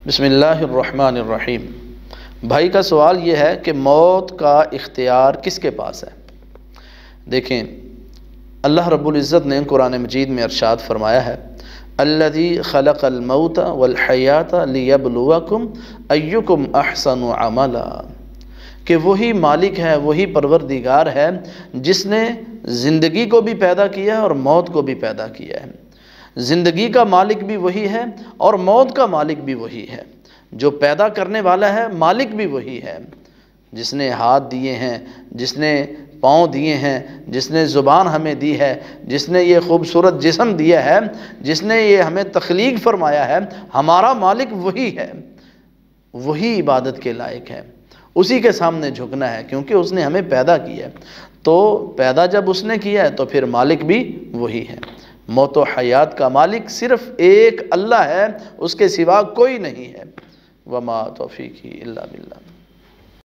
بسم اللہ الرحمن الرحیم۔ بھائی کا سوال یہ ہے کہ موت کا اختیار کس کے پاس ہے؟ دیکھیں، اللہ رب العزت نے قرآن مجید میں ارشاد فرمایا ہے، الذی خلق الموت والحیات لیبلوکم ایکم احسن عملا، کہ وہی مالک ہے، وہی پروردگار ہے جس نے زندگی کو بھی پیدا کیا ہے اور موت کو بھی پیدا کیا ہے۔ زندگی کا مالک بھی وہی ہے اور موت کا مالک بھی وہی ہے۔ جو پیدا کرنے والا ہے مالک بھی وہی ہے، جس نے ہاتھ دیے ہیں، جس نے پاؤں دیے ہیں، جس نے زبان ہمیں دی ہے، جس نے یہ خوبصورت جسم دیا ہے، جس نے یہ ہمیں تخلیق فرمایا ہے، ہمارا مالک وہی ہے، وہی عبادت کے لائق ہے، اسی کے سامنے جھکنا ہے، کیونکہ اس نے ہمیں پیدا کیا ہے۔ تو پیدا جب اس نے کیا ہے تو پھر مالک بھی وہی ہے۔ موت و حیات کا مالک صرف ایک اللہ ہے، اس کے سوا کوئی نہیں ہے۔ وما توفیقی الا باللہ۔